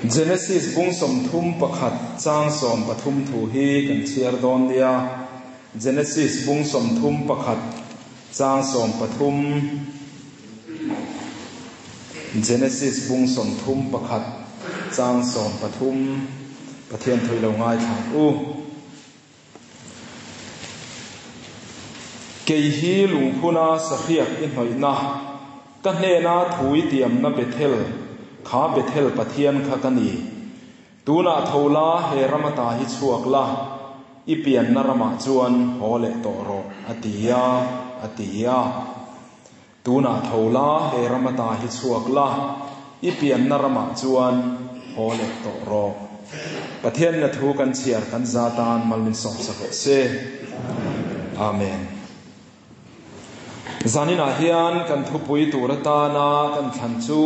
Genesis bung som thum pakhat chang som pathum thu hi kan chiar don dia Genesis bung som thum pakhat chang som pathum Genesis bung som thum pakhat chang som pathum pathian thui lo ngai thang kei hi lungphuna sahiak in hoi na ka hne na thui tiam na bethel kha bethel pathian kha kani tuna thola he ramata hi chuak la ipian na rama chuan hole toro atia tuna thola he ramata hi chuak la ipian na rama chuan hole toro pathian na thu kan chiar kan zatan malmin som sakhe se amen zanina hian kan thupui turata na kan thanchu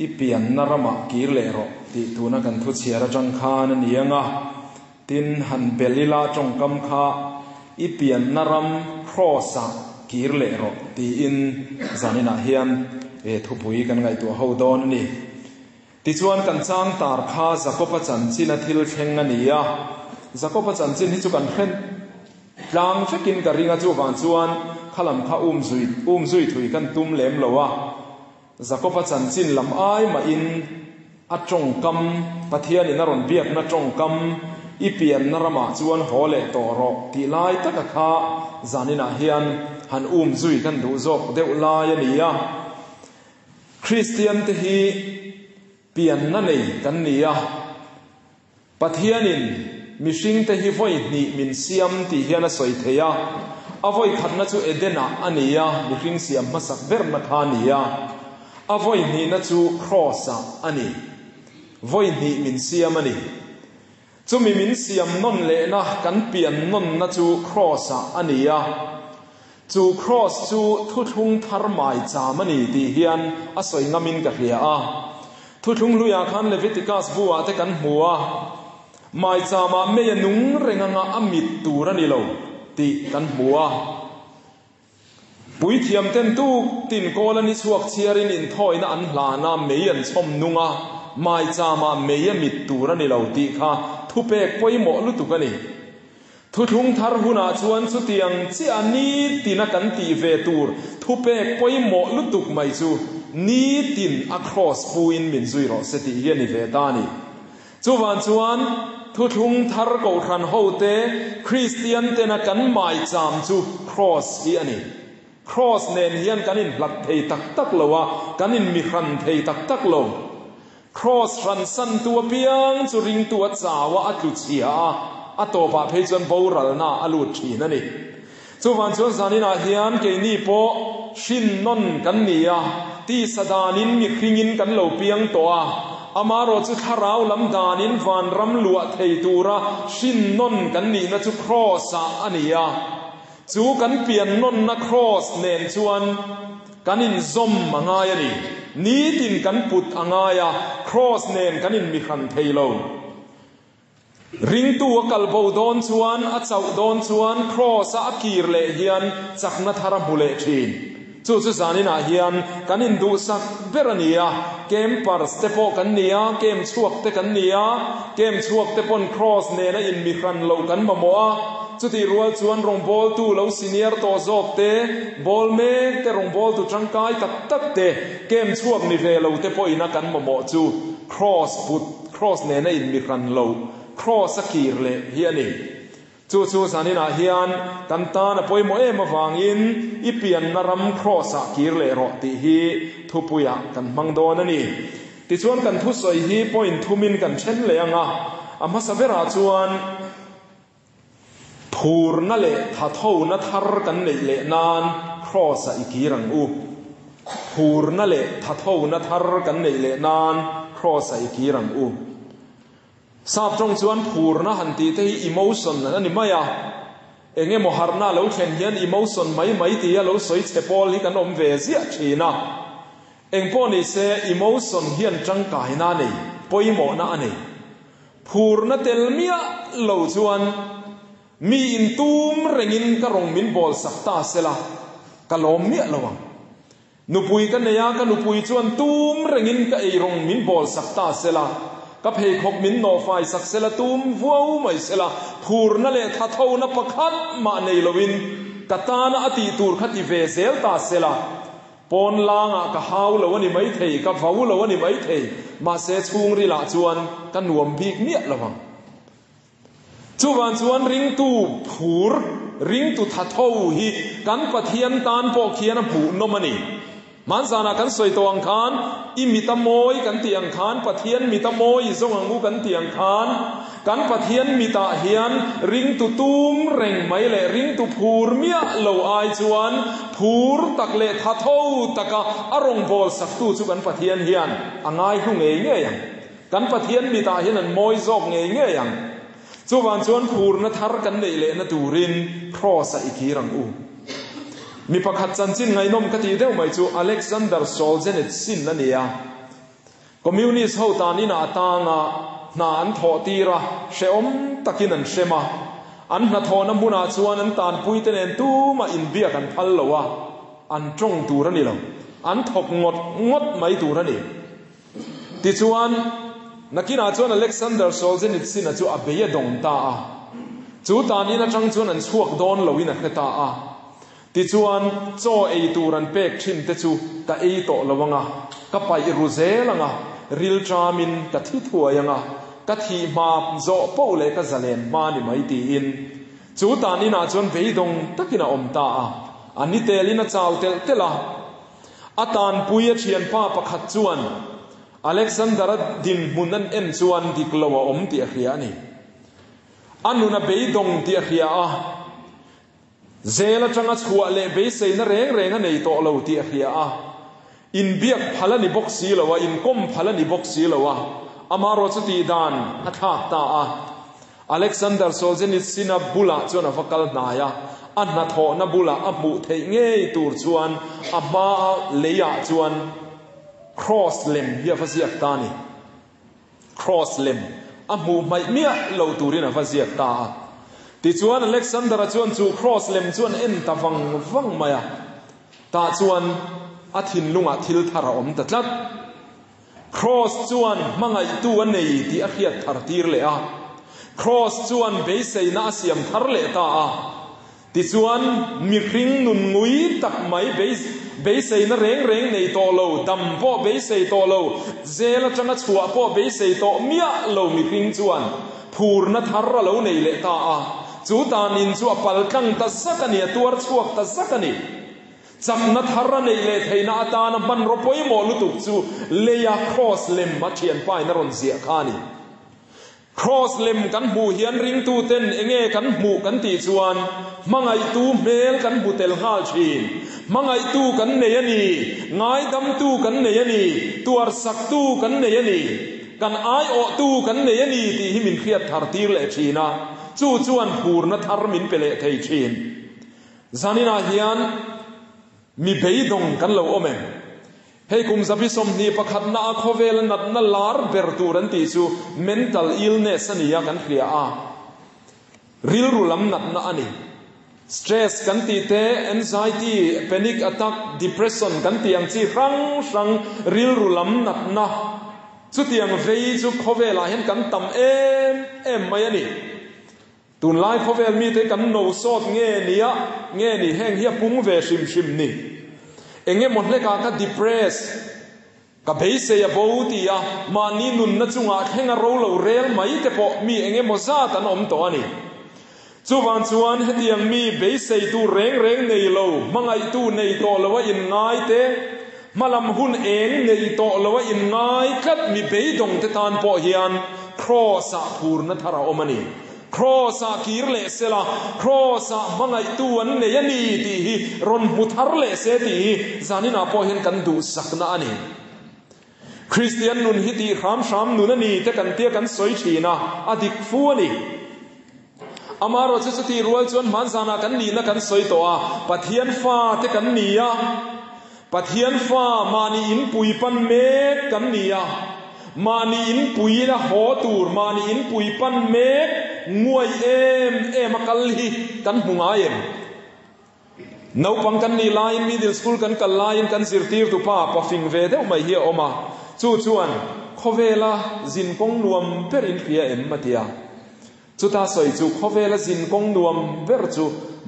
ipian narama kirlero ti tuna kan thu chiara jang khan nianga tin han belila tongkam kha ipian naram crossa kirlero ti in zanina hian thupui kan ngai tu ho don ni ti chuan kan chang tar kha zakopa chanchin a thil thleng ania zakopa chanchin hi chu kan khen tlang fekin ka ringa chu wan chuan khalam kha zui thui kan tum lem lowa zakopa chanchin lam ai ma in atong kam pathian in aron biak na tong kam ipian narama chuan hole toro ti lai taka kha zanina hian han zui kan du zok deu lai ania Christian te hi pian na nei kan nia pathianin mishing te hi voi ni min siam ti hian a soi theya avoi khatna chu edena ania mishing siam masak ber na khania avoi ni na chu crossa ani voi ni min siam ani chu mi min siam non le na kan pian non na chu crossa ania chu cross chu thuthung thar mai chamani ti hian a soi ngamin ka hria a thuthung luya khan Leviticus buwa te kan hmuwa mai chama me nung renganga amit turani lo ti kan hmuwa pui thiam ten tu tin kolani suak chiarin in thoina an hlana meian chom nunga mai chama meya mit turani lo ti kha thupe poimo lutukani thuthung thar huna chuan chu tiang chi ani tina kan ti ve tur thupe poimo lutuk mai chu ni tin across puin min zui ro se ti hian ve tani chuwan chuan thuthung thar ko ran hote Christian tena kan mai cham chu cross hi ani cross nen hian kanin hlat thei tak lowa kanin mi ran thei tak lo cross ran san tu piang chu ring tu chawa atlu chia atopa pheichon boral na alu thin ani chuwan chuan zanina hian ke ni po shin non kan nia ti sadanin mi khringin kan lo piang to a amaro chu tharau lam danin van ram lua thei tura shin non kan ni na chu cross a ania chu kan pian non na cross nen chuan kanin zom mangai ani ni tin kan put angaya cross nen kanin mi khan theilo ring tu kalbo don chuan a chau don chuan cross a kir le hian chakna thara bule thin chu zanina hian kanin du sak berania kem par stepo kan nia kem chuak te kan nia kem chuak te pon cross ne na in mi khan lo kan mamoa chuti rual chuan rong bol tu lo senior to zok te bol me te rong bol tu tangkai tak te kem chuak ni ve lo te poina kan mamo chu cross ne na in mi khan lo cross akir le hiani chu sanina hian kan ta na poimo ema wangin ipian naram cross akir le ro ti hi thupuya kan mangdon ani ti chuan kan thu soi hi point thumin kan chen le anga ama savera chuan phur na le thatho na thar kan nei le nan cross ikirang phur na le thatho na thar kan nei le nan cross ikirang sap trong chuan phur na hanti te emotion ani maya enge mo harna lo thlen hian emotion mai ti a lo soi chepol hi kan om ve zia thina engpo ni se emotion hian tangkai na nei poimo na ani phur na telmia lo chuan mi in tum rengin ka rong min bol sakta sela kalom mi lawang นุปุยกันเนียกันนุปุยจวนตุ้มเร่งินก็ไอรงมินบอลสักตาเสละก็เพย์ขบมินโนไฟสักเสละตุ้มวัวไม่เสละพูรนั่นแหละทัดเท่านับประคัดมาในลวินกตาณอติตูร์ขัดอีเวเซลตาเสละปนลางก็หาวละวันนี้ไม่เทยก็ฟ้าละวันนี้ไม่เทยมาเสชุงริละจวนกันหน่วมพีกเนี่ยละวังจวนจวนริงตูผูรริงตูทัดเท่าฮีกันปะเทียนตานปอกเขียนผูนนมันนี่มันสานากันสวยตัวอังคารอิมิตามอยกันเตียงคานปะเทียนมิตามอยทรงอังมูกันเตียงคานกันปะเทียนมิตาเฮียนริงตุตูมเร่งไม่เละริงตุพูรเมียเหลาอายจวนพูรตักเละทัดเท่าตักอารมณ์บอลสักตู้จุกันปะเทียนเฮียนอ่างไงหุ่งเงี้ยยังกันปะเทียนมิตาเฮียนนั้นมอยซอกเงี้ยยังจุวันจวนพูรนัทารกันเละนัตูรินครอสอีกีรังอูมีประคัดจันจินไงนมกติเดียวไม่จูอเล็กซานเดอร์โซลเจนิตสินนั่นเองคอมมิวนิสต์เขาตานี่นาตางานาอันทอตีระเชอมตะกินันเชมาอันนาทอน้ำบุนาชวนอันตานปุยเตนเอนตูมาอินเบียกันพัลละวะอันจงตูรันนี่เราอันถกงดไม่ตูรันนี่ติชวนนักกินาชวนอเล็กซานเดอร์โซลเจนิตสินจูอเบียดงตาจูตานี่นาจังชวนอันชวกโดนละวินักตาติจวนโจเอตูรันเป็กชิมเตจูตาเอโตละวังะก็ไปรูเซลังะริลจามินกะที่ถั่วยังะกะที่มาโจโปเลกะจะเลนมานี่ไม่ตีอินจูตานี่นาจวนเบยดงตะกินาอมตาอันนี้เตลินาเจ้าเตละอาตานปุยเชียนป้าประคัดจวนอเล็กซานเดอร์ดินมุนนันเอ็นจวนดิกลาวอมตีเขียนี่อันนู้นเบยดงตีเขียเจลจังอัดหัวเละเบสเนเร่งในโตเราที่เขียอินเบียกพัลนิบกซีละวะอินก้มพัลนิบกซีละวะอามารอสตีดานอัฐาตาอเล็กซานเดอร์โซเจนิสซินาบุลาจวนฟักลนายาอันนัทโอนบุลาอับมุเทงเงยตูร์จวนอับมาเลียจวนครอสเลมเฮียฟาซิอักตานีครอสเลมอับมุไม่เมียเราตูรินะฟาซิอักตาติจวนอเล็กซานเดอร์จวนจูครอสเลมจวนเอ็นตาฟังมายาตาจวนอาทินลุงอาทิลทาราอมตัดลัดครอสจวนมังไอตัวนี้ที่อาเขียดทาร์ตีร์เลยครอสจวนเบสไอนาเซียมทาร์เลตาติจวนมีคริงนุนงุยตักไม่เบสไอนาเร่งในโตโลดัมโปเบสไอโตโลเจลจังชัวโปเบสไอโตเมียโลมีคริงจวนพูร์นัทาร์โลในเลตาจูตานินจูปัลกังตัสกันเนี่ยตัวชวกตัสกันนี่จำนัทฮาร์ในเลทนาตานับบันรบอยมอลุตุจูเลียครอสเลมมาเชียนไปนรนเสียขานี่ครอสเลมกันหูเฮียนริงตูเต้นเองกันหูกันตีจวนมังไอตูเมลกันหูเตลฮาชีนมังไอตูกันเนียนีง่ายดำตูกันเนียนีตัวสักตูกันเนียนีกันไอโอตูกันเนียนีที่หิมินเครียดทาร์ตีเลชีนาจูจวนพูร์นัทฮาร์มินเปเลเทชีนจานินาเฮียนมีเบยดงกันเลวอเมให้คุมสับสมนีประคัดนาคเวลนัดนาลาร์เบอร์ตูรันติจู mental illness นี่ยกันเคลียริลรุลัมนัดนาอันนี้ stress กันตีเต anxiety panic attack depression กันตีอย่างที่รังริลรุลัมนัดนาจุดอย่างเวย์จูคเวลาเห็นกันตำเอ็มไม่อันนี้ตุนไล่คเวลมีแต่กันโนโซดเงี้ยนี่แห้งเฮียปุ้งเวชิมนี่เองหมดเลยกันก็ depress กับเบสเซียบูตีมานี่นุนนัจุงอาแห้งเราเรลไม่แต่พอมีเองหมดซาตันอมตัวนี่จูวันจวนเฮียงมีเบสเซียตูเร่งในเรามังไอตูในโตแล้วว่าอินง่ายเตมาลำหุ่นเองในโตแล้วว่าอินง่ายกัดมีเบยดงเตตานพอเฮียนครอสะพูร์นัทราอมานีครอสะกีร์เลเซลาครอสะมังไอตัวนี้ยันดีที่รอนมุทาร์เลเซตีจานินาพอเห็นกันดูสักนานีคริสเตียนนุนฮิตีรามชามนุนนี่แต่กันเตี้ยกันสวยชีนะอดิกฟัวนี่อามารอสติรัวจวนมันซานากันนี่นะกันสวยตัวปะเทียนฟ้าแต่กันนี่ปะเทียนฟ้ามานี่อินปุยปันเมกกันนี่มานี่อินปุยนะหอตูร์มานี่อินปุยปันเมกงวยเอ็มกัลลีกันหุงไอเอ็ม นเอาปังกันนี่ไลน์มิดเดิลสคูลกันไลน์กันสิร์ตีตุป้าปะฟิงเวเดอไม่เฮียออกมาชวนขเวลาจินกงนวมเปรินเพียมาเตียจุตาสอยจูขเวลาจินกงนวมเวรจู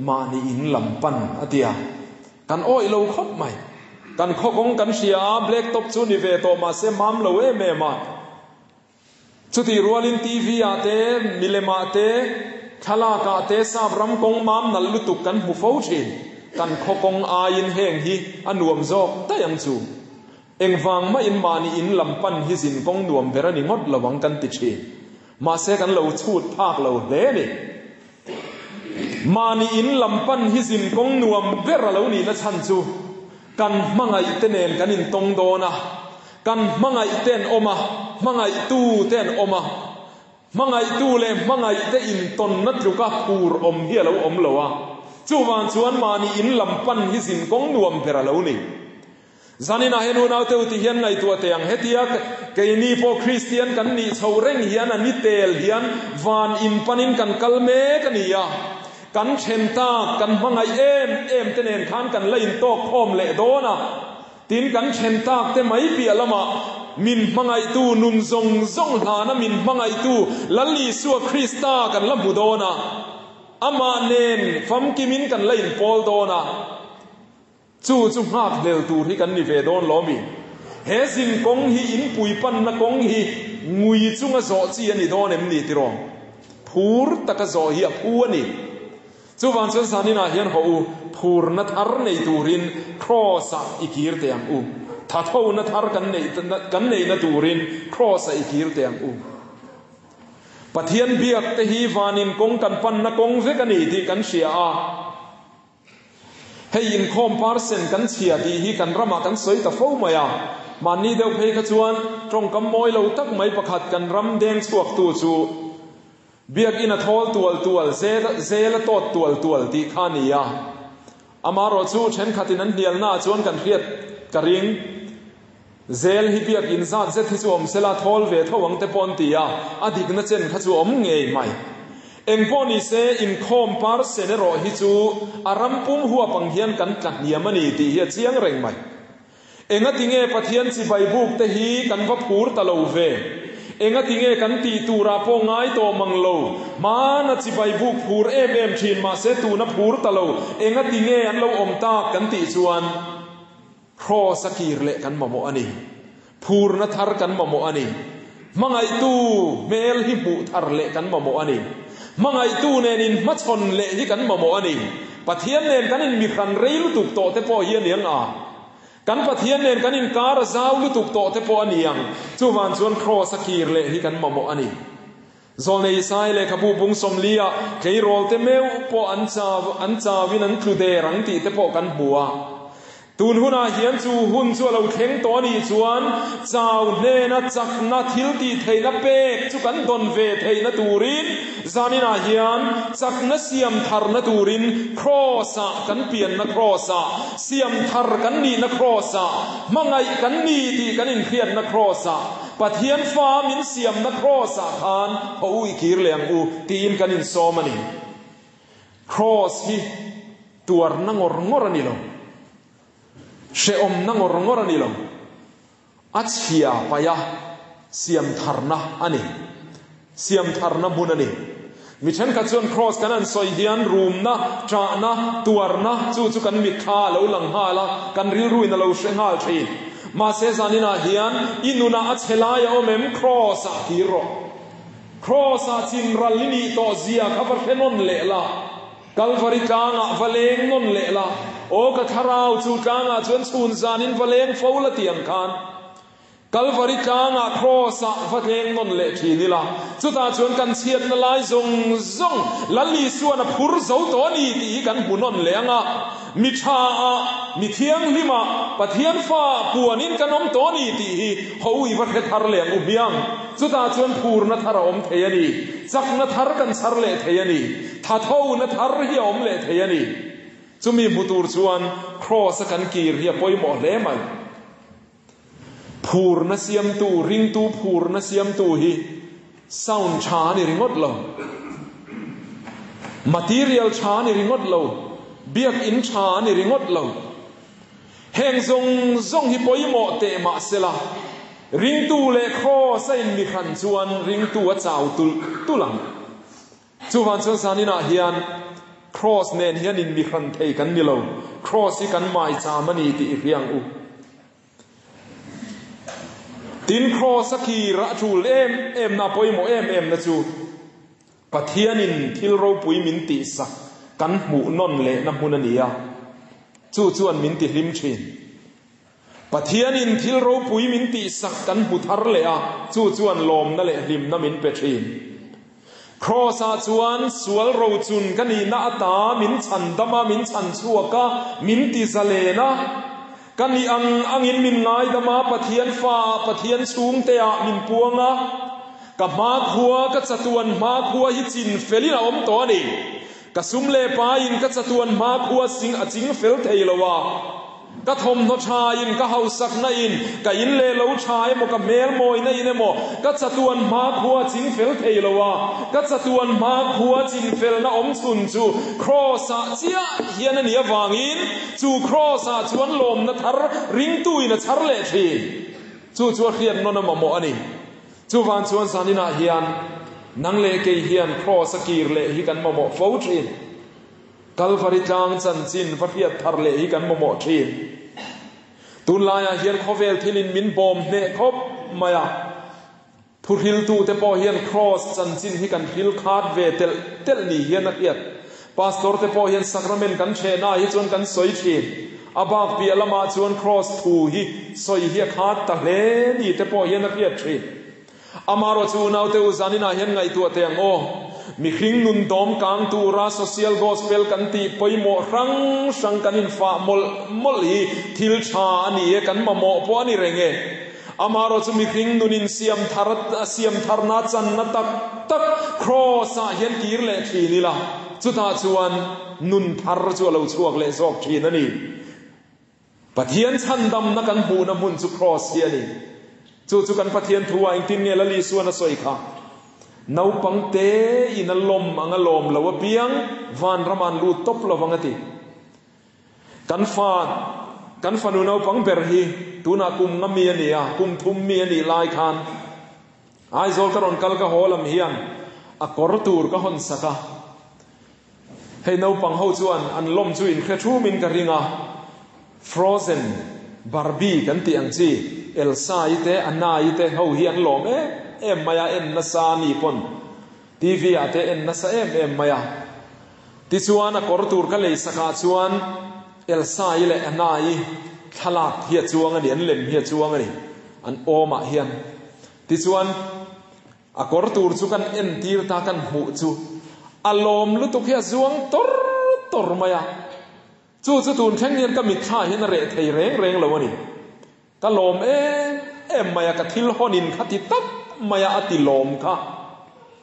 มานีอินลำปันอเตียกันโอ้ยเราคบไหมกันข้อกงกันเชียเบล็กตบจูนิเวโตมาเซมัมเราเอเมมาจุดที่รัวลินทีวีอาเตมิเลมาเตขลากาเตซาบรำกงมัมนัลลุตุกันหูฟ้าชินกันข้อกงอายินเฮงฮีอันรวมโจแต่ยังจูเอ็งฟังมาอินมานีอินลำปันฮิสินกงนวมเบรนิงดระวังกันติดชีมาเสกันเราชูดภาคเราเล่นี่มานีอินลำปันฮิสินกงนวมเบรเรานี่นะชันจูกันมังไงเตเนนกันอินตงโดนะกันมังไงเตนอมามังไงตู้เตนอมามังไงตู้เลมังไงเตอินตนนัดลูกาปูรอมเฮียเราอมเราอะจูวันชวนมานีอินลำปันฮิสินกงนวมเบรเรานี่จานินาเฮนูนาเตอุติเฮียนไงตัวเตียงเฮติยกเกยนีโปคริสเตียนกันนี่ชาวเร่งเฮียนอันนี้เตลเฮียนวานอินปันินกันกัลเมกันนี่ยกันเชนตากันมังไงเอ็มเตเนนขานกันไล่อินโตคอมเละโดนะตินกันเชนตาเตไม่เปียละมามินมังไงตูนุนซงหานะมินมังไงตูลัลลีสัวคริสตากันละมุโดนะอามาเนนฟัมกิมินกันไล่อินโปลโดนะจู่หากเลวตูที่กันนิเวดอนล้อมีเฮสินกงฮีอินปุยปันนักงฮีงุยจุงะโจจีอันนี้โดนเอ็มนี่ติรองพูรตะกะโจฮีพูอันนี้จู่วันเช้าสันนินาเฮียนเขาพูรนัทฮาร์ในตูรินครอสอีกิร์เตียงถ้าเท่านัทฮาร์กันในนัตูรินครอสอีกิร์เตียงปะเทียนเบียกเตฮีวานินกงกันปันนักงเวกันนี่ที่กันเชียให้ยินคอมพาร์เซนกันเชียดีฮีกันรำมากันสวยแต่ฟูมายามันนี่เดียวเพย์ขจวนตรงกำมอยเราตักไม่ประคัดกันรำแดงสวกตัวจูเบียกอินทอลตัวเซลตอดตัวที่ขานียาอามารอจูเช่นขัดนั้นเดียลหน้าจวนกันเครียดกระริงเซลฮิเบียกอินซาเซที่จวมเซลาทอลเวทวังเตปอนตียาอดีกนัดเจนขจวมเงยไหมเอ็งพอนี่เซอินคอมพาร์เซเนโรฮิจูอารัมปุ่มหัวปังเฮียนกันกัดเนียมันนี่ตีเฮียเชียงเร่งไหมเอ็งติงเอปะเทียนสิใบบุกเตฮีกันวับพูร์ตะโลเวเอ็งติงเอกันตีตูราปงไงโตมังโลมานะสิใบบุกพูร์เอ็มชินมาเซตูนับพูร์ตะโลเอ็งติงเออันเราอมตากันตีชวนครอสกีร์เละกันมาโมอันนี้พูร์นัทฮาร์กันมาโมอันนี้มังไอตูเมลฮิบุทาร์เละกันมาโมอันนี้มังไอตูเนนินมัชนเละที่กันมาโมอันนี้ปะเทียนเนนกันนินมีคันเรลุตุกโตเตปอเฮียนเลียงกันปะเทียนเนนกันนินการะซาวลุตุกโตเตปออันยังจูวันชวนครอสกีร์เละที่กันมาโมอันนี้โซนในไซเลขบูบุงสมเลียเคยโรลเตเมวปออันจาวินันคลูเดรังตีเตปอกันบัวตูนหุนาเฮียนจูหุนชัวเราเข่งตัวนี้ชวนเจ้าเนนัดจักนัดทิลตีเทนับเป็กจุกันดนเวเทนัตูรินจานินาเฮียนจักนัดเสียมทาร์นัตูรินครอสกันเปลี่ยนนักครอสเสียมทาร์กันนี่นักครอสมังไงกันนี่ที่กันอินเครียดนักครอสปะเทียนฟ้ามินเสียมนักครอสทานเขาอีกีร์เลียงตีนกันอินโซมันนี่ครอสฮีตัวนังงอรนี่ลงเชอมนังอรงอรันนี่ลงอัจฉริยะไปยะเสียมทาร์นะอันนี้เสียมทาร์นะบุญอันนี้มิเช่นกับส่วนครอสกันนั้นสอยเดียนรูมนะจานะตัวนะจู่กันมิข้าเราหลังหาละกันริรุ่ยนั่นเราเชงหาชีมาเซซานินาเฮียนอินุนาอัจฉริยะอเมมครอสฮีโร่ครอสจินรัลลินีโตเซียขับเฟนนเละละกัลฟาริกางะฟะเลงนนเละละโอ้กะทาราวจูกางะจวนซูนซานินฟะเลงฟาวละเตียงคานกัลฟาริกางะครอสะฟะเลงนนเละทีนี่ละจุตาจวนกันเชียนละลายซงลัลลีส่วนพุรเซาตัวนี้ตีกันบุนนเลงะมิชามิเทียงลิมาปะเทียนฟ้าปัวนินกันอมตัวนี้ตีเขาอีวัดเทาร์เลงอุบยังจุตาจวนพูรนัทารอมเทียนีจักนัทารกันสารเลเทียนีถ้าเท่านัทารเฮียอมเลเทียนีจุมีบุตรชวนครอสกันกีเรียปอยหมอเลมันพูรนเสียมตูริงตูพูรนเสียมตูฮีซาวน์ชานี่ริงอดเรา material ชานี่ริงอดเรา biak in tha ni ringot lo heng zong hi poimo te ma sela ring tu le kho sai mi khan chuan ring tu a chau tulang chuwan chuan sanina hian cross nen hian in mi khan thei kan ni lo cross hi kan mai cha mani ti riang u tin cross ki ra thul em na poimo em na chu pathianin thil ro pui min ti sa kan mu non le na mun ania chuan min ti hlim thin pathianin thil ro pui min ti sak kan mu thar le a chuan lom na le hlim na min pe thin cross a chuan sual ro chun kani na ata min chan dama min chan chuaka min ti zale na kani angin min ngai dama pathian fa pathian chung te a min puanga ka ma khuwa ka chatuan ma khuwa hi chin felina om to ni ka sum le pa in ka chatuan ma khuwa sing a ching fel theilowa ka thom no tha in ka hausak na in ka in le lo thai mo ka mel moi na in mo ka chatuan ma khuwa ching fel theilowa ka chatuan ma khuwa chin fel na om chun chu cross a chia hian ani awangin chu cross a chuan lom na thar ring tu in a char le thi chu khian no na mo ani chu van chuan sanina hian nang le ke hian cross a kir le hi kan mo fo thin Calvary tang chan chin vahiat thar le hi kan mo thin tun laya hian khovel thilin min bom ne khop maya thurhil tu te po hian cross chan chin hi kan hil khat ve tel ni hian a hiat pastor te po hian sacrament kan che na hi chuan kan soi thin abak pi alama chuan cross thu hi soi hi khat ta hle ni te po hian a hiat thin amaro chu nau te uzanina hian ngai tu te ang o mi hring nun dom kang tu ra social gospel kan ti poimo rang sang kan in fa mol hi thil tha ani e kan mamo po ani renge amaro chu mi hring nun in siam tharna chan na tak cross a hian kir le thi ni la chu ta chuan nun thar chu lo chuak le zok thin ani pathian chan dam na kan hu na mun chu cross hi ani chu kan pathian thuwa in tin nge la li suana soi kha nau pangte in lom anga lom lawa piang van raman lu top lovangati kan fanu nau pang ber hi tuna kum ngami ania kum thum mi ani lai khan ai zol karon kal ka holam hian a kor tur ka hon saka hei nau pang ho chuan an lom chu in khe thu min ka ringa frozen barbie kan ti ang chi elsa ite anna ite ho hi an lom em maya en nasa ni pon tv ate en nasa em maya ti chuan a kor tur ka lei saka chuan elsa ile anai thalak hi chuang ani an lem hi chuang ani an oma hian ti chuan a kor tur chu kan en tir ta kan hu chu alom lu tu khia zuang tor maya chu tun theng hian ka mi tha hian re thei reng lo ani ka lom em maya ka thil honin khati tak maya ati lom kha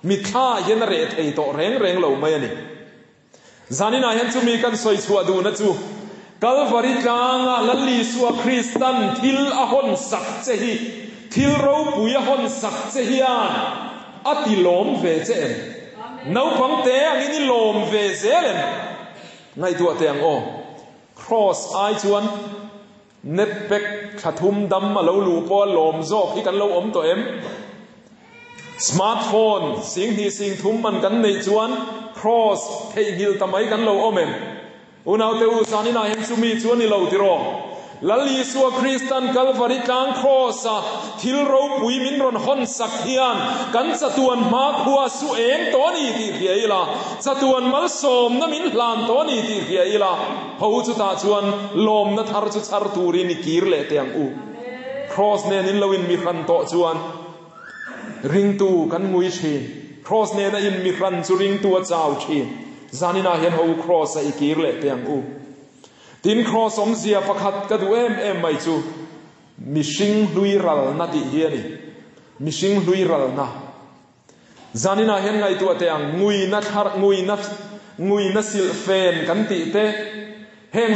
mi tha hian re thei to reng lo mai ani zanina hian chu mi kan soi chua du na chu Calvary tanga lalli suwa Christian thil a hon sak che hi thil ro pui a hon sak che hian ati lom ve che em nau pang te angini lom ve zelen ngai tu te ang o cross ai chuan net pek thathum dam ma lo lu po lom zok hi kan lo om to em smartphone sing thum man kan nei chuan cross thei gil tamai kan lo om em unau te usanina hem sumi chuan ni lo tiro lalli suwa Christian Calvary tang cross a thil ro pui min ron hon sak hian kan chatuan ma khuwa su eng to ni ti hiaila chatuan mal som na min hlan to ni ti hiaila ho chu ta chuan lom na thar chu char turi ni kir le te ang u cross ne nin loin mi khan to chuan ring tu kan ngui thin cross ne na in mi khan chu ring tu a chau thin zanina hian ho cross a ikir le te ang u tin cross om zia pakhat ka du em mai chu mishing hlui ral na ti hiani mishing hlui ral na zanina hian ngai tu ate ang ngui na sil fen kan ti te heng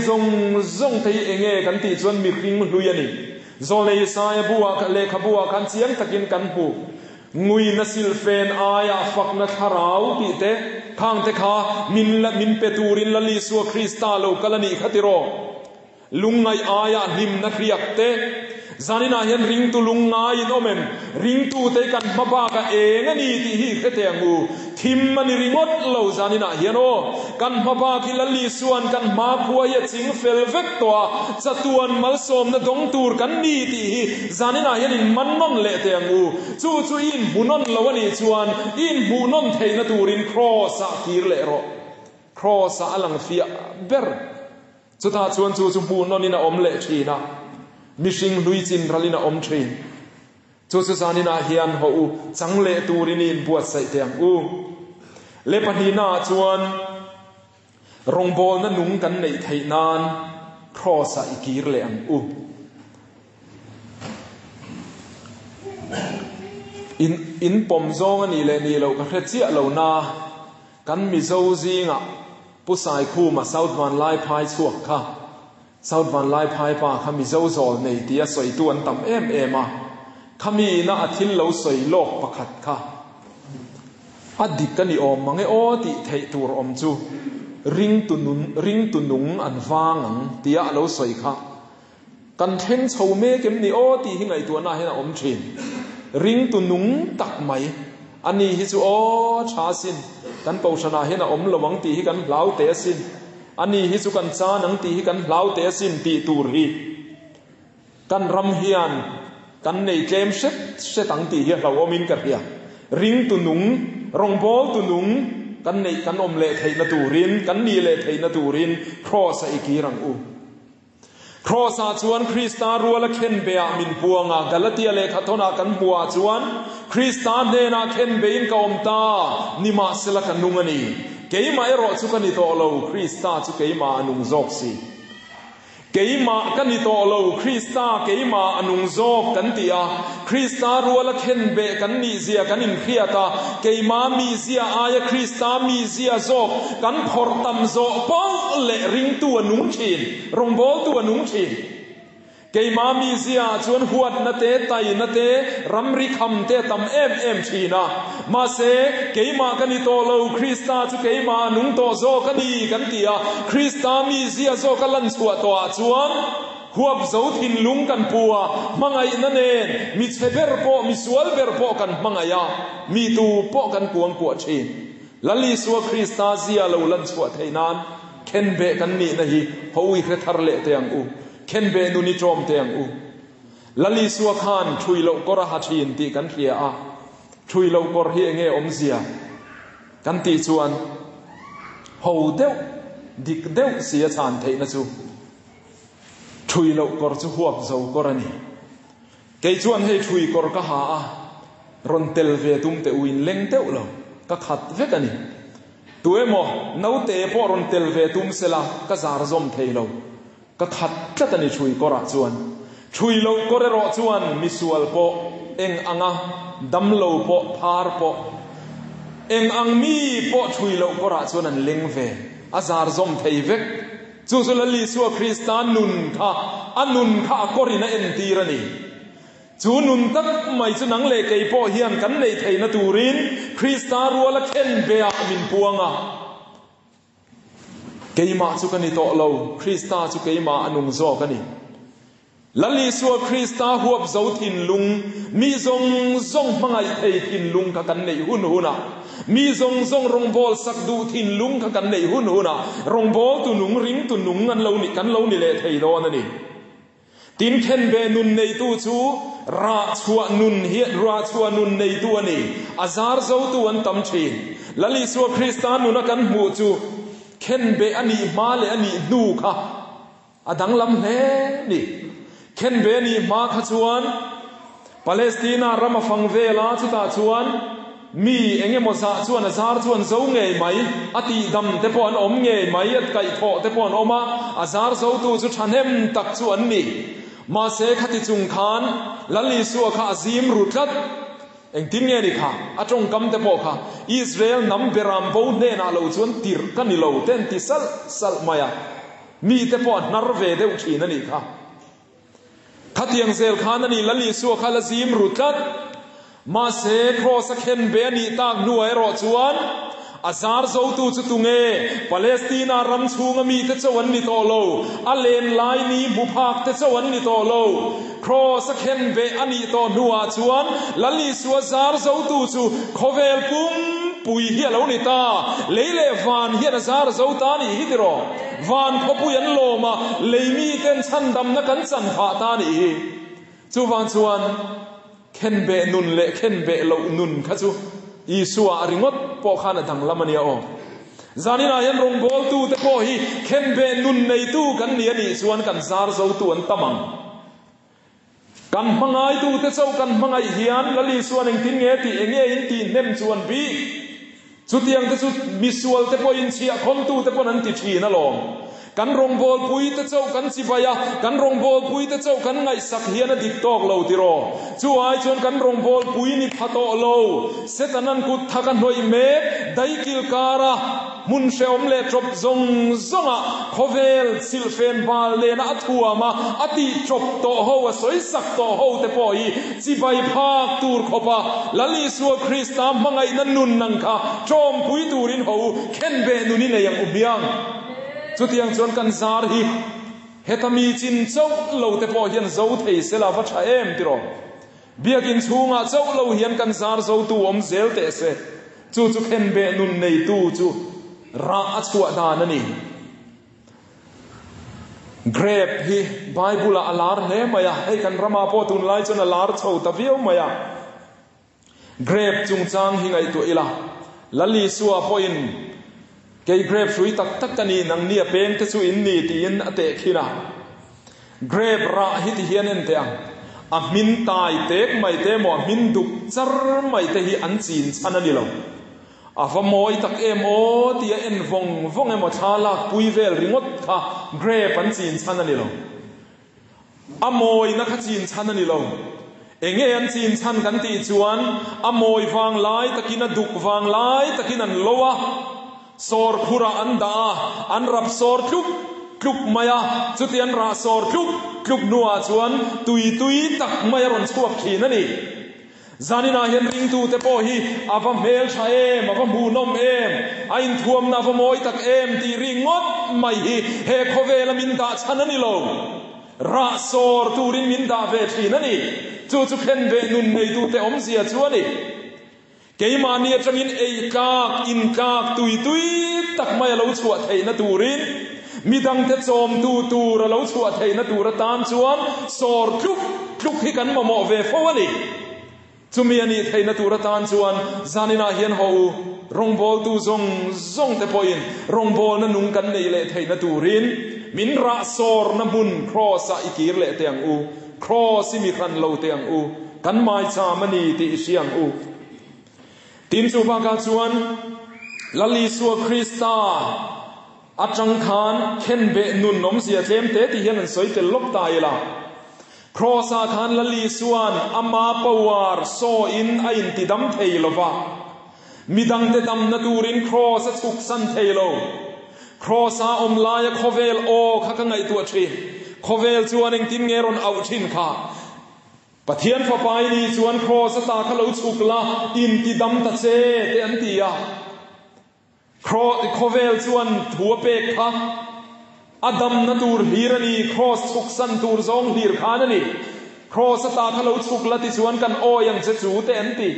zong thei enge kan ti chuan mi hring hlui ani zole sai buwa le khabua kan chiang takin kan hu งุยนัสิลเฟนอายาฟักนัทราวปีเตข้างเตขามินเปตูรินลลีสัวคริสตาโลกลนีขัติโรลุงไงอายานิมนักเรียกเตจานินาเห็นริงตุลุงไงโนเมมริงตุเตกันมาบากเองนี่ที่ฮีเขเตงูทิมมันริงดเหล่าจานินาเห็นโอกันมาบากิลลีส่วนกันมาพัวยจิงเฟลเวกตัวจะตัวมัลสมนะดงตูร์กันนี่ที่ฮีจานินาเห็นมันนนเละเตงูจู่อินบุนนละวันนี้ชวนอินบุนนเทนตูรินครอสะกีร์เลโรครอสะลังฟิอาเบร์จุดท้ายชวนจู่บุนนนี่นะอมเละชีนะมิชิงลุยจินรัลินาอมทรีจู่จานินาเฮียนหูจังเละตูรินินบวชใส่เตียงเลปนีนาชวนรงบอลนั้นนุ่งกันในไทยนานครอสอีกีร์เลงอินปมโซงนี่เลยนี่เราก็เครียดเสียเรานากันมิโซซิงอ่ะผู้ชายคู่มาเซาท์วันไล่พายสวกค่ะเซาท์วันไล่พายป่าขมิโซโซในเดียสวยตัวต่ำเอ็มขมีน่าอาทิตย์เราสวยโลกประคัดค่ะอดีตกันนี่อมมังไอโอติเทตัวอมจูริงตุนุงอันฟังเดียเราสวยค่ะกันเทนชาวเมเก็มนี่โอติหิงไอตัวน่าให้น่าอมชินริงตุนุงตักไหมอันนี้ฮิจูโอชาสินกันเป่าชนะให้น่าอมระวังตีให้กันเหลาเตะสินอันนี้ฮิจูกันจ้านังตีให้กันเหลาเตะสินตีตูรีกันรำเฮียนกันในเกมเชตังตีเฮียเราอมินกันเฮียริงตุนุงรองบอลตุนุงกันในกันอมเละไทยนาตูรินกันนี่เละไทยนาตูรินครอสอีกีรังครอสชวนคริสตารัวละเข็นเบียมินพวงกาลเตียเลขัทนากันบัวชวนคริสตาเนนาเข็นเบียนกอมตานิมาสละกันนุงนีเกยมาเอรอชุกันนิโตโลคริสตาชุเกยมานุงจอกซีเกยมากันนิโตโลคริสตาเกยมาอนุงโซกันตีอาคริสตารัวละเข็นเบกันนิเซียกันอินเขียตาเกยมามีเซียอายคริสตามีเซียโซกันพอร์ตัมโซป้องเละริงตัวนุงชินรงโบตัวนุงชินเกยมามีเซียชวนหัวนาเตไตนาเตรัมริคำเตตัมเอ็มชีนามาเซเกยมากันนิโตโลคริสตาจุเกยมานุงโตโซกันนีกันตีอาคริสตามีเซียโซกันลันสวดตัวชวนหัวเจ้าถิ่นลุงกันปัวมังไงนั่นเองมีเชเบอร์โปมีสวลเบอร์โปกันมังไงมีตูโปกันกวงกวดชีลลีสัวคริสตาเซียเราลันสวดไทยนานเข็นเบกันนี่นะฮีเขาวิเคราะห์เละเตียงเข็นเบนุนิจอมเตียงลลีสัวขานช่วยเราก็ระหัชินตีกันเทียช่วยเราก็เฮียงเงอมเสียกันตีชวนหูเดียวดิกเดียวเสียชานไทยนะจูช่วยเราก็จะหัวเจ้าก็ระนี่เกยชวนให้ช่วยก็ระก็หารอนเตลเวตุมเตวินเล็งเต้าเราก็ขัดเวกันนี่ตัวเมื่อน้าเตะพอรอนเตลเวตุมเสละก็จารจอมเทเราก็ขัดกันนี่ช่วยก็ระชวนช่วยเราก็ระรอชวนมิสวลปอเอ็งอังดัมโลปอพาร์ปอเอ็งอังมีปอช่วยเราก็ระชวนนั่นเล็งเวอาจารจอมเทเวกจู่ๆลลีสัวคริสตานุนค่ะอันนุนค่ะก็รินาเอ็นตีระนี่จู่นุนตักไม่จู่นังเล่เกยพ่อเฮียนกันในไทยนาตูรินคริสตารัวละเข็นเบียมินพวงเกยมาจู่กันนี่โตเราคริสตาจู่เกยมาอนุงโซกันนี่ลลีสัวคริสตาหัวเจ้าถิ่นลุงมีทรงมังไงไทยถิ่นลุงกันในหุ่นมีทรงรงบอลสักดูถิ่นลุงกันในหุ่นรงบอลตุนุงริงตุนุงกันเรานี่เลยไทยร้อนนี่ตินเข็นเบนุนในตู้ชูราชัวนุนเฮียราชัวนุนในตัวนี่อาซาร์เจ้าตัวอันตำชีนลลีสัวคริสตานุนกันหูจูเข็นเบอันนี้มาเลยอันนี้ดูค่ะอดังลำเล่นี่เข็นเบนี่มาขจวนปาเลสไตน์รามาฟังเวลาจุตาชวนมีเองมอซาชวนอาซาร์ชวนเจ้าเงยไหมอติดำเตปอนอมเงยไหมอัดไก่โถเตปอนอมาอาซาร์เจ้าตัวจุชันเฮมตักชวนนี่มาเสกขติจุงคานลลีสัวข้าซิมรุดลัดเองทิ้งเงี้ยนี่ค่ะอาจงกำเตปอค่ะอิสราเอลนำเบรามโบเนนาเราชวนติรกันนี่เราเต้นติสัลมายามีเตปอนนารเวเดอุชีนั่นนี่ค่ะขัดยังเซลคานันนี่ลลีสัวข้าลซิมรุดลัด มาเสครอสเคนเบนีตากหน่วยรอจวนอาซาร์โซตูจุตุงเอปาเลสไตน์รัมชูงมีเตจวันนิโตโลอาเลนไลนีบุพากเตจวันนิโตโลครอสเคนเบอันีโตนัวจวนลัลีสวาซาร์โซตูจูโคเวลปุมปุยเฮียลานิตาเลเลวานเฮียนาซาร์โซตานีฮิติโรวานขบุยันโลมาเลมีเต็นชันดำนักันสันผาตานีจูวานจวนเข็นเบนุนเละเข็นเบลนุนขจูอีสัวริงดปอขานดังละมันยาอจานินายันรงบอลตูเตโพฮีเข็นเบนุนในตู้กันเนียนี่ส่วนกันซาร์โซตัวนตะมังกันมังไอตู้เตเจ้ากันมังไอเฮียนละลีส่วนเองทิ้งเงติเองเองตีเนมส่วนบีจุดยังเตจุดมิสวลเตโพอินเชียคอนตู้เตโพนันติชีนั่นลองกันรงบอลปุยเตเจ้ากันสิบายากันรงบอลปุยเตเจ้ากันไงสักเฮียนดิกตอกเลวติโรจู่ไอจนกันรงบอลปุยนิพัตโตเลวเสตันันกุดทักันหอยเมฆได้กิลการะมุนเชอมเลจบซงอะโคเวลซิลเฟนบาเลนอัทัวมาอติจบโตโฮวสวยสักโตโฮเตปอยสิบายภาคตูร์ขบะลลิสวคริสตามมังไงนันนุนนังค่ะจอมปุยตูรินโฮเข็นเบนุนินยังอุบยังจุดยังชวนกันซาร์ฮีเฮตมีจินเจ้าเหล่าแต่พอเห็นเจ้าเทเสลาวัชเอ็มติโรเบียกินชูงาเจ้าเหล่าเห็นกันซาร์เจ้าตัวอมเซลเตเสจู่เห็นเบนุนในตู้จู่รักชัวดานันนี่เกรบฮีไบเบิลอาลาร์เนมายาให้กันรามาพอตุนไลจนอาลาร์เช่าตะเวียวมายาเกรบจุงจางหิงไอตัวอีละลลีสัวพออินเกย์เกรบช่วยตักกันนี่นังเนี่ยเป็นที่ช่วยนี่ที่ยินอเตะขีนะเกรบระหิตเฮียนเตียงอามินตายเตกไม่เตมอมินดุกจร์ไม่เตหิอันจีนชันนี่เราอาฟมอยตักเอโมที่เอ็นวงเอโมชาลักปุยเวลริงดค่ะเกรบอันจีนชันนี่เราอโมยนักจีนชันนี่เราเองอันจีนชันกันตีจวนอโมยวางไล่ตะกินดุกวางไล่ตะกินันโลวะสอร์คุระอันดาอันรับสอร์คลุกมายาจุดยันราสอร์คลุกนัวชวนตุยตักมายารอนสวบขีนั่นนี่จานินาเห็นริงตูเตโปฮีอาฟเมลชาเอมอาฟมูนอมเอมอินทวมนาฟมอยตักเอมตีริงดไม่ฮีเฮโคเวลมินดาชันนี่โลราสอร์ตูรินมินดาเวทีนั่นนี่จู่เห็นเวนุนในตูเตอมเสียชวนนี่เกี่ยมาเนี่ยจังอินกากอินกากตุยตักไม่เราชัวไทยนตูรินมีดังเทจอมตูเราชัวไทยนตูระตามชวนสอร์คลุกให้กันมาหมอเวฟวันนี้จุมีอันนี้ไทยนตูระตามชวนจานินาเฮียนหูรงบอลตูซงเตปอยน์รงบอลนั้นนุ่งกันในเละไทยนตูรินมินระสอร์นบุญครอสอิกิรเละเตียงอูครอสิมีคันเราเตียงอูกันไม่ชามันนี่ติเชียงอูทีมสุภาพชวนลลีสัวคริสตาอาจังคานเข็นเบนุนนมเสียเทมเตที่เห็นสวยเตลลบตายละครอสาคานลลีส่วนอามาปวาร์โซอินอินติดัมเทยลวะมีดังเตดัมนตูรินครอสสุกสันเทยโลครอสาอมลายโคเวลโอข้ากันไงตัวชีโคเวลชวนเองติมเงรอนเอาชินค่ะปะเทียนฟ้าไปนี่ชวนครอสตาขลุ่สุกละอินติดัมตะเซเตอันตียาโคเวลชวนหัวเปกค่ะอดัมนตูร์ฮีรนีครอสสุกสันตูร์ซองฮีรคานันนี่ครอสตาขลุ่สุกละที่ชวนกันโอยังจะจูเตอันตี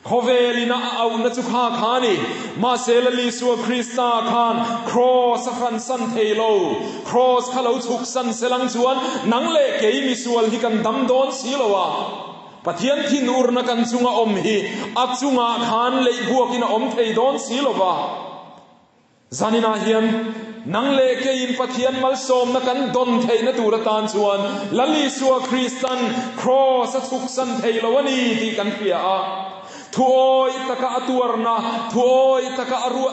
โคเวลินาเอาณจุข้าขานี่มาเซลลีสัวคริสตาคานครอสขันสันเทโลครอสขลุ่สุกสันเซลังชวนนังเล่เกยมิสวลที่กันดำโดนสีลวะปะเทียนที่นูรนักันจุงอมฮีอักจุงอาคานเล่บัวกินอมเทโดนสีลวะจานินาเฮียนนังเล่เกยินปะเทียนมัลโซมนักันดนเทนตูระตานชวนลลีสัวคริสตันครอสสุกสันเทโลวนีที่กันเปียทัวตะกะตัวนะทัวตะกะรัว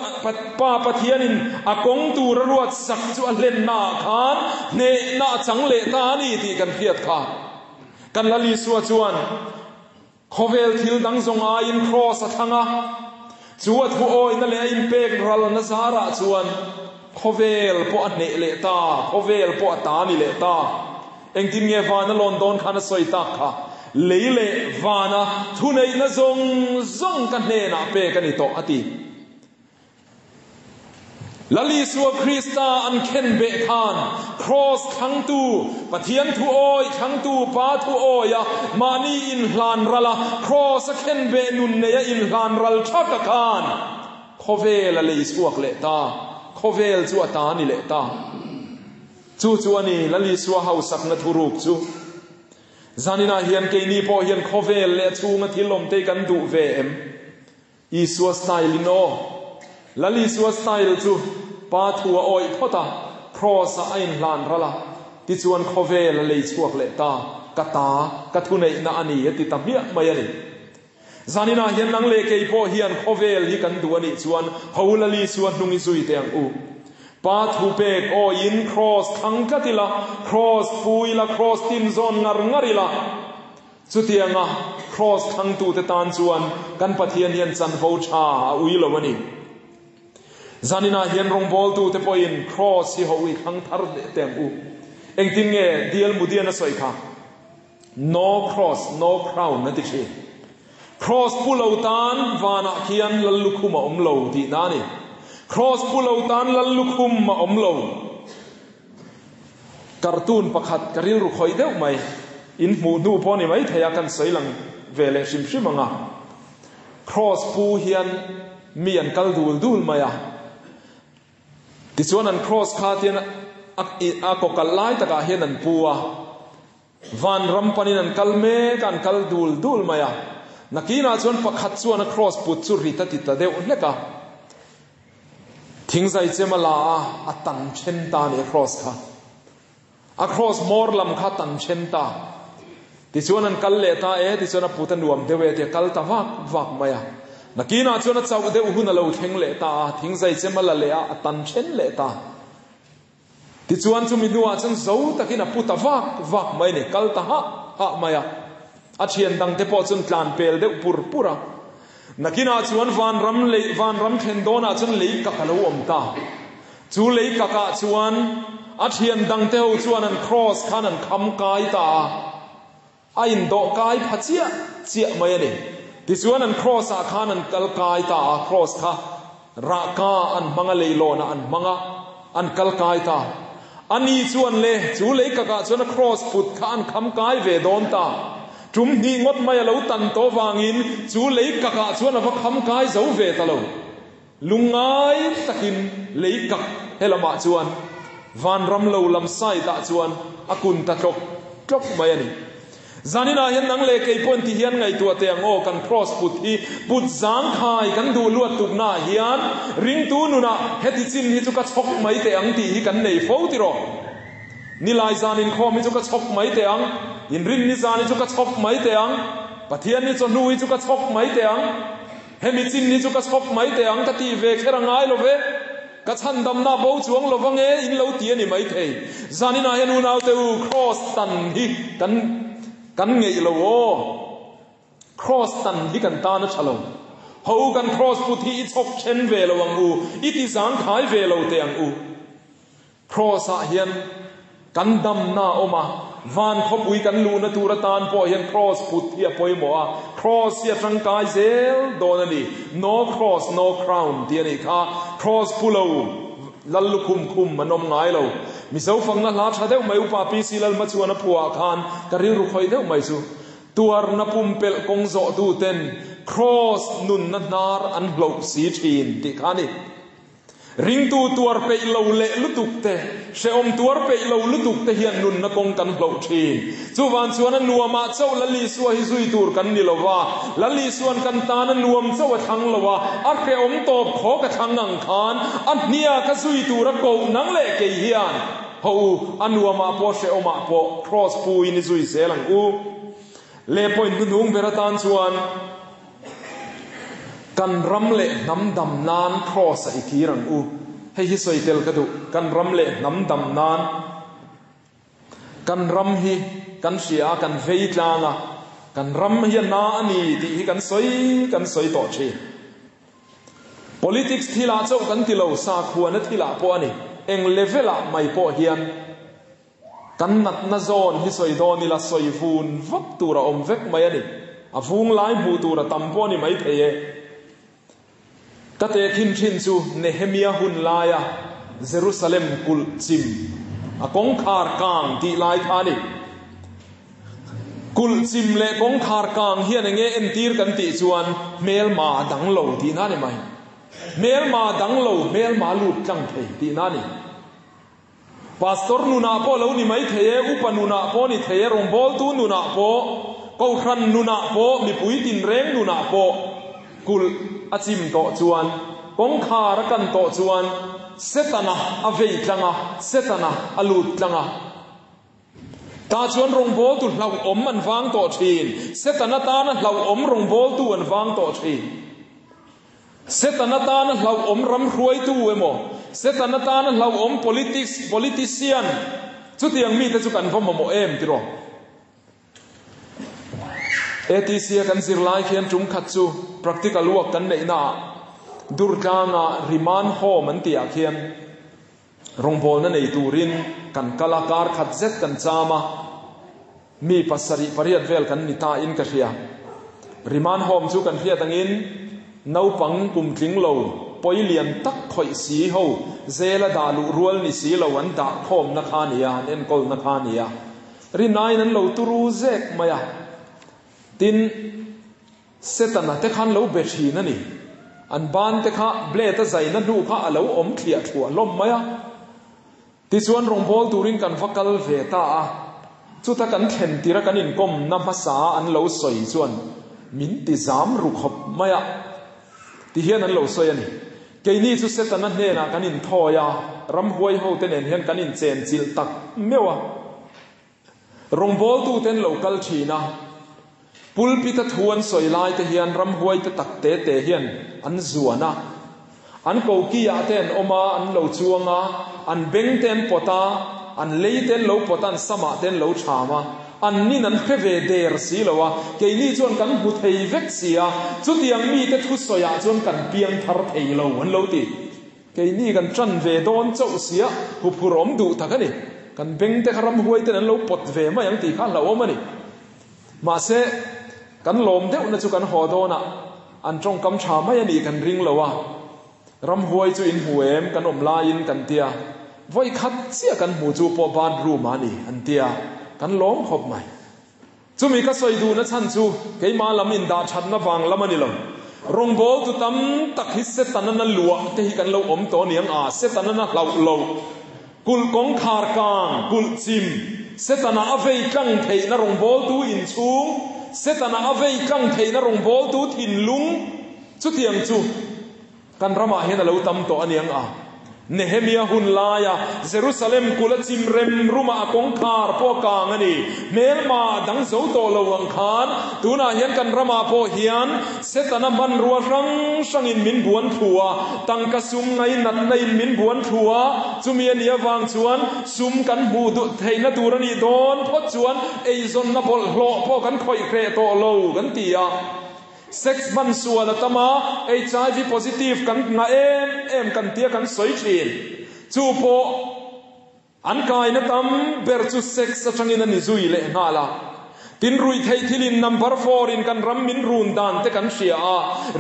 ป้าปะเทียนินอากงตูรรัวสักจวนเล่นนาคานเนนาจังเลตานี่ที่กันเพียดค่ะกันละลีสัวจวนโคเวลทิลดังทรงอาอินครอสทังะจวดทัวนั่นเลยอินเปกรัลนาซาระจวนโคเวลปอเนเลตาโคเวลปอตานิเลตาเองที่เมียฟานลอนดอนคานสวยตาค่ะ lấy lệ vana thu này na zong zong kan ne na pe kan ito ati lali suwa Krista an ken be khan cross khang tu pathian thu oi khang tu pa thu oya mani in hlan rala cross ken be nun ne in hlan ral thaka khan khovel lali suak le ta khovel chu ata ni le ta chu chu ani lali suwa hausak na thuruk chu zanina hian ke ni po hian khovel le chunga thilom te kan du ve em I suwa style no lali suwa style chu pa thua oi phota cross a in hlan rala ti chuan khovel le chuak le ta kata ka thunei na ani ti tamia mai ani zanina hian nang le ke po hian khovel hi kan du ani chuan holali suan nungi zui te ang u pa thu pek o in cross thangkatila cross puila cross tin zon ngar ngarila chutianga cross thang tu te tan chuan kan pathian hian chan ho tha ui lawani zanina hian rong bol tu te po in cross hi ho ui thang thar te u engtin nge dial mudian a soi kha no cross no crown na ti chi cross pulo tan wana khian lallukhuma omlo ti nani cross pulo tan lallukhum ma omlo cartoon pakhat karil ru khoi deuh mai in mu nu poni mai thaya kan soilang vele sim simanga cross pu hian mi an kal dul dul maya ti chuan an cross kha tian a ko kal lai taka hian an puwa van rampanin an kal me kan kal dul dul maya nakina chuan pakhat chuan a cross put chu rita ti ta deuh hleka thingzai chemala a tan chen ta ni cross kha a cross mor lam kha tan chen ta ti chuan an kal le ta ti chuan a putan nuam dewe te kal ta wak maya nakina chuan a chau deuh hun a lo theng le ta thingzai chemala le a tan chen le ta ti chuan chu mi nuwa chuan zo takin a puta wak mai ni kal ta ha maya a thian dang te po chun tlan pel deuh pura nakina chuan van ram khen dona chun lei ka kalo om ta chu lei ka ka chuan a thian dang te ho chuan an cross khan an kham kai ta a in do kai phachia chia mai ani ti chuan an cross a khan an kal kai ta cross kha ra ka an manga leilona an manga an kal kai ta ani chuan le chu lei ka ka chuan a cross put kha an kham kai ve don ta tum ni ngot mai lo tan to wangin chu lei ka ka chuan a va kham kai zo ve ta lo lungai takin lei ka helama chuan van ram lo lam sai ta chuan akun ta tok mai ani zanina hian nang le ke pon ti hian ngai tua te ngo kan cross put hi put zang khai kan du luat tuk na hian ring tu nuna heti chin hi chu ka chok mai te ang ti hi kan nei fo ti ro ni lai zanin khom hi chu ka chok mai te ang in rin ni zani chu ka chok mai te ang pathian ni chu nui chu ka chok mai te ang hemi chin ni chu ka chok mai te ang ta ti ve khera ngai lo ve ka chan dam na bo chuang lo wange in lo ti ani mai thei zanina hian u nau te u cross tan hi kan ngei lo wo cross tan hi kan ta na chalo ho kan cross put hi chok chen ve lo wang u iti zang khai ve lo te ang u cross a hian kan dam na oma van khop ui kan lu na tura tan po hian cross put hi apoi mo a cross hi atang kai zel don ani no cross no crown ti ani kha cross pulo lallu khum manom ngai lo mi zo fang na la tha deuh mai upa pi silal ma chuan a puwa khan kari ru khoi deuh mai chu tuar na pum pel kong zo tu ten cross nun na nar an blok si thin ti khani ring tu tuar pe lo le lutuk te she om tuar pe lo lutuk te hian nun na kong kan blok thin chu wan chuan an nuama chau lali suwa hi zui tur kan ni lowa lali suan kan tan an nuam chau a thang lowa a pe om top kho ka thang ang khan an nia ka zui tur a ko nang le ke hian ho anuama po she oma po cross pu in zui selang u le point nung beratan chuan kan ram le nam dam nan cross a ikirang u hei hi soitel ka du kan ram le nam dam nan kan ram hi kan sia kan veitlanga kan ram hi na ani ti hi kan soi to chi politics thila chau kan tilo sa khuana thila po ani eng levela mai po hian กันนัดนาโซนฮิสอยดอนิลาสอยฟูนวักตัวเราอมเวกไม่ได้อาฟูงไล่บูตัวเราตั้มปอนี่ไม่เทตัดเอคินชินซูเนเฮมียาหุนลายาเยรูซาเล็มกุลซิมอากงคาร์กางตีไลทานิกุลซิมเล่กงคาร์กางเฮียนเงเอ็นตีร์กันติจวนเมลมาดังโลตีนั่นเองไหมเมลมาดังโลเมลมาลูดจังเทตีนั่นเองพาสตอร์นูนาโปเลวนี่ไม่เทอุปนูนาโปนี่เทรงบอลตูนูนาโปกูครันนูนาโปมีปุยตินเร่งนูนาโปกุลอาจิมโตจวนกงคาร์กันโตจวนเซตนาอเวกจังอะเซตนาอลูดจังอะตาชวนรงโบลตุเราอมมันฟังโตชีนเซตนาตานะเราอมรงโบลตุมันฟังโตชีนเซตนาตานะเราอมรำรวยตู้เอโมเซตนาตานะเราอม politician จุดยังมีแต่จุกันพมโมเอ็มติโรเอทีเซียกันสิรไลเขียนจุงขัดจู practical work กันในน่ะดูร์กางาริมานโฮมันเตียเขียนรงโบลนั่นในตูรินกันกลาการขัดเซตกันจามามีปัสริปริยัดเวลกันนิตาอินกันเชียริมานโฮมจูกันเพียตังอินนาปังกุมทิ้งโลปอยเลียนตักข่อยสีโฮเซลดาลุรัวนิสีโลวันดาโฮมนักานียเอ็นกอลนักานียรินายนั้นโลตุรูเซกมายาตินเซตันนะเทขันโลเบชีนั่นนี่อันบ้านเทข้าเบลตใจนั่นดูข้าโลอมเคลียชัวล้มมายาที่ส่วนรงโบลตูรินกันฟักกัลเวตาจุดตะกันเข็นตีระกันอินกอมนำภาษาอันโลสวยส่วนมินติจามรุขบมายาที่เฮียนั้นโลสวยนี่เกยนี่จุดเซตันนั้นเนี่ยนะกันอินทอยารำหวยโฮเตนเห็นกันอินเจนจิลตักเมื่อวะรงโบลตูเตนโลกัลชีนะปุลปิตทวนสวยลายเทียนรำหวยตะตักเตเตเฮียนอันจวนนะอันโกกี้อาเตนอมาอันโลจวงะอันเบงเตนปตาอันเลเตนโลปตันสมาเตนโลชามาอันนี้นั้นเพื่อเวเดอร์สีละวะเกนี่จวนกันบุเทยเวกเสียจุดยังมีแต่ทุสอยจวนกันเปียงทาร์เทยโลวันโลติเกนี่กันจันเวดอนเจ้าเสียหุบรอมดูทักนี่กันเบงเตคารำหวยเตนโลปดเวมายังตีข้าละวะมันนี่มาเสกันลมเด็กนั่นจุกันหอโดนะอันจงกำชาไม่ยันดีกันริงละวะรำหวยจูอินหัวเอ็มกันอมลายินกันเตียไว้คัดเสียกันหูจูปอบานรูมานี่อันเตียกันล้มขบใหม่จูมีก็สวยดูนะฉันจูเกยมาลามินดาชัดนะฟังละมันนี่ลำรงโบจูตั้มตักฮิเซตันนั้นหลวงที่กันเราอมตัวเนียงเซตันนั้นเรากุลกงคาร์กางกุลจิมเซตันอาเวกังเทนรงโบตูอินชูเซตันอาเวกังเทนรงโบตูทินลุงจุดเทียงจูกันรามาเห็นเราตั้มตัวเนียงเนเฮมียาหุนลายาเยรูซาเล็มกุลจิมเรมรุมาคงคาร์พวกกางนี่เมลมาดังโซโตลวังคานตูน่าเห็นกันรามาพอเฮียนเซตนามันรัวรังสังอินมินบวนทัวตังกสุมไงนัดในมินบวนทัวจุมีเนียวางชวนซุมกันบูดุเทนตูรนีโดนพดชวนไอซอนนับโลพอกันคอยเครโตโลกันตียเซ็กซ์มันส่วนตมาHIV positive กันนาเอ็มกันเตียกันสวยจีนจูโปอันกายนะตั้มเบอร์จูเซ็กซ์จังอินนิจุยเล่นาละตินรุยไทยทิลินนัมเบอร์4อินกันรัมมินรูนดานเตกันเชีย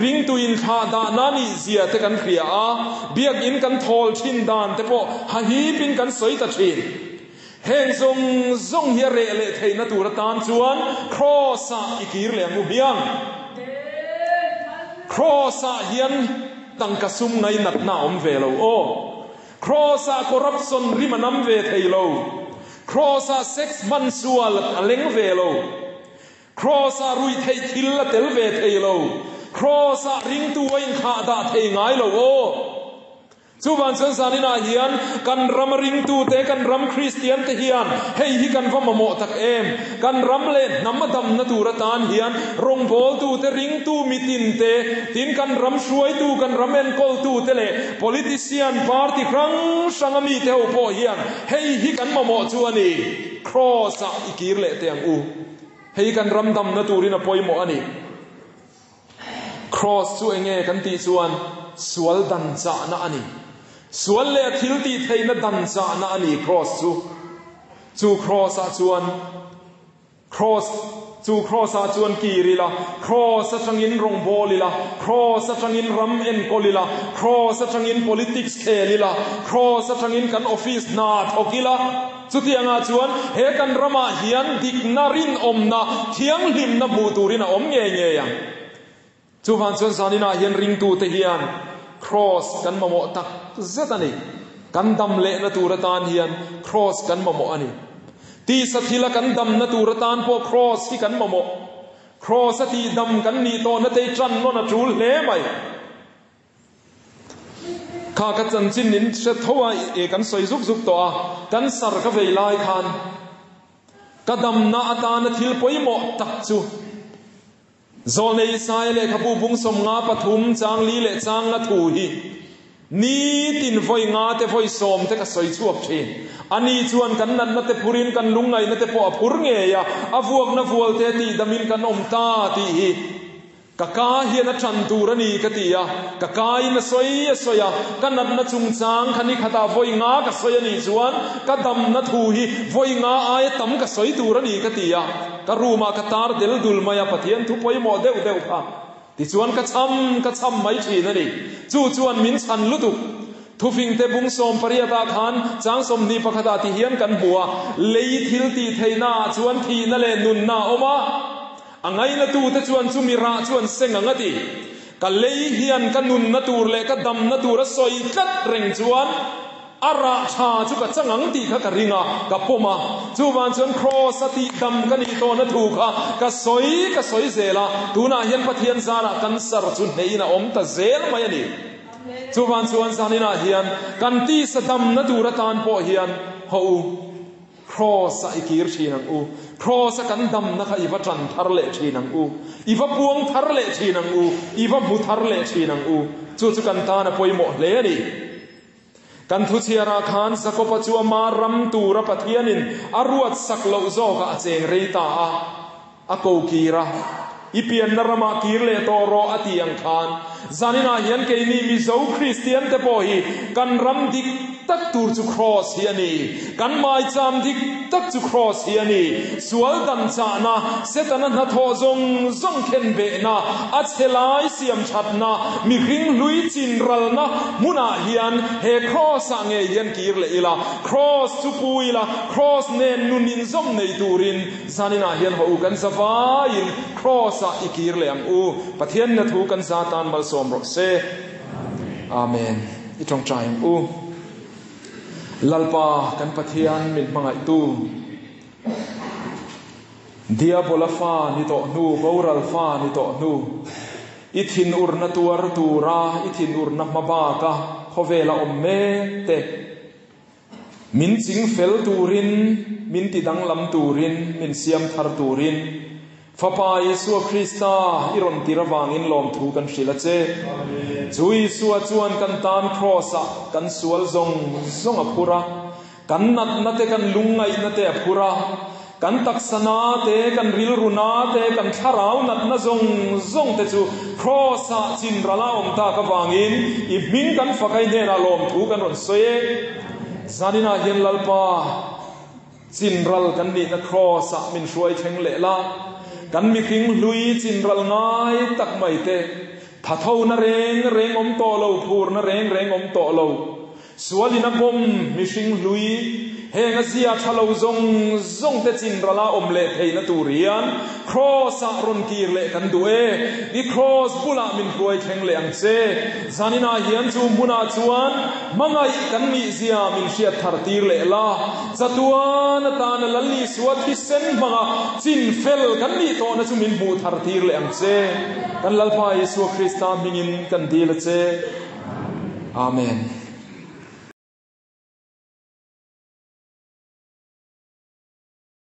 ริงตุอินชาดานานิเซียเตกันเคลียเบียกอินกันทอลชินดานเตโปฮาฮีปินกันสวยตะชินเฮงซงเฮียเรเลไทยนัตูรตานจวนครอสอีกีร์เลียงอุเบียงครอสาเฮียนตั้งกสุมในนัดหน้าอมเวลโอครอสาคอร์รัปชันริมันำเวทเฮโลครอสาเซ็กซ์มันส่วนเล็งเวลครอสารุยเทคิลละเตลเวทเฮโลครอสาริงตัวอินขาดาเทงไงโลโอจูบันสันสานินาเฮียนกันรำริงตูเตกันรำคริสเตียนเทียนเฮฮิกันฟมโมตักเอมกันรำเล่นน้ำมาดำนตูรตานเฮียนรงโบลตูเตริงตูมิตินเตตินกันรำช่วยตูกันรำเอ็นกอลตูเตเล politician party ครั้งสังมีเทวโพเฮียนเฮฮิกันโมจวนีครอสอีกีร์เล่เตียงอูเฮกันรำดำนตูรินาปอยโมอันนี้ครอสจูเองกันตีส่วนสวลดันจานะอันนี้ส่วนเล่ทิลตีเทนดันจานะอันนี้ครอสจู จูครอสจวนครอสจูครอสจวนกีริละครอสจังอินรงโบลิละครอสจังอินรัมเอ็นโกลิละครอสจังอิน politics เคลิละครอสจังอินกันออฟฟิศนาทอกิละสุดที่งาจวนเฮกันรมาเฮียนดิกนารินอมนาเทียงลิมนาบูตูรินาอมเงยเงยจูฟันชวนสานินาเฮียนริงตูเตเฮียนครอสกันมาโมตักเซตันีกันดำเละนาตูรตานเฮียนครอสกันมาโมอันนี้ตีสถิละกันดำนาตูรตานพวกครอสที่กันมาโมครอสตีดำกันนี่โตนาเตจันโนนาจูลเล่ไหมข้ากัจจันจินนินเสถวายเอกันสวยซุกตัวกันสารกเวลายคานกระดำนาอัตานทิลปอยโมตักจูโซเนยสายเล่ขบูบุงสมงาปฐุมจางลีเล่จางนาทูฮีนี่ตินไฟงาเตไฟสมเตกสวยชั่วเชนอันนี้ชวนกันนั้นนัตเตพูรินกันลุงไงนัตเตปอพูรเงียอฟวกนาฟัวเตตีดามินกันอมตาตีฮีกะกาเฮียนัชันตูรนีกติยากะกายนสวยกันนัดนจุงจางคันนี้ขตาไฟงากะสวยนี่ชวนกะดำนาทูฮีไฟงาอายตั้มกะสวยตูรนีกติยากะรูมากะตาร์เดลดุลมายาปะเทียนทุปอยโมเดวพาติชวนกะช้ำไม่ชีนั่นเองชวนมินชันลุตุทุฟิงเตบุงสมปริยตาขานจางสมนีปะขตาติเฮียนกันบัวเลยทิลตีเทนาชวนทีนั่นแหละนุนนาอมาอังไงนาตูแต่ชวนจุมิระชวนเซงอังติกะเลยเฮียนกันนุนนาตูเละกะดำนาตูระสอยกัดเร่งชวนอาราชาจุกะจังอังติขะกะริงะกะปมาจูวันชวนครอสติดำกันอีโตนาตูค่ะกะสอยเซลาตูนาเฮียนปะเทียนซานะกันสรจุนเฮนะอมตะเซลมายันีจูวันชวนซานินาเฮียนกันตีสดำนาตูระตานโปเฮียนฮูครอสอิกิรชีนังอูครอสกันดำนะคะอีวจันทารเลชีนังอูอีวบวงทารเลชีนังอูอีวบุทารเลชีนังอูจูกันตานะปอยโมเลนีกันทุเชียราคานสกปจัวมารัมตูระปะเทียนินอรวดสักโลโซกะเจงเรตาอโกกีระอีเปียนนรมากีรเลโตโรอติยังคานจานินาเฮียนเกนีมิโซคริสเตียนเตโปฮีกันรัมดิกตักตูจูครอสเฮียนีกันไมจามดิกตักจูครอสเฮียนีสวลดันจานาเซตันนัทโฮซงเคนเบนาอัจเฮลายเสียมชัดนามีคริงลุยจินรัลนามุนาเฮียนเฮครอสเงเฮียนกีรเลอีลาครอสจูปุยลาครอสเนนนุนินซอมในตูรินจานินาเฮียนหูกันสฟายินครอสอิกีรเลอังอูปะเทียนนัทูกันซาตานบัลสมรเซอาเมนอิตรงใจอังอูลัลปากันปะเทียนมิดมังไอตูเดียบลฟ้านิโตนูบาวรัลฟ้านิโตนูอิทินอุรนตัวรตูราอิทินอุรนมาบากะพอเวลาอมเมเตมินจิงเฟลตูรินมินติดังลำตูรินมินเซียมทาร์ตูรินฟ้าปายสัวคริสตาอิรอนติระวางอินลมทูกันศิลเจจุยสัวจวนกันตานครอสกันสวลซงอภูระกันนัดเตกันลุงไงนัดเตอภูระกันตักษณาเตกันริลรุนาเตกันทาราวนัดนซงเตจูครอสจินระลาอมตากวางอินอิมินกันฝักไอเนราลมทูกันรอนเซซาดินาเฮียนลัลปาจินรัลกันนี่นะครอสมินช่วยเชงเลละกันมีคิงลุยจินรัลง่ายตักไม่เตะถ้าเท่านะเร่งอมโตเราพูดนะเร่งอมโตเราสวลินักมมีคิงลุยเฮงเสียทะเลซงเตจินรัลอมเละเฮนตูเรียนครอสรอนกีเละกันด้วยนี่ครอสบุลามินรวยเชงเลอังเซซานินาเฮียนจูมุนาจวนมังไงกันมีเสียมินเชียทาร์ตีเละละจัตวานตานลัลลีสวัสดิเซนมังจินเฟลกันมีโตนะจูมินบูทาร์ตีเละอังเซกันลัลพาเยซูคริสต์มิงินกันดีละเซอาเมน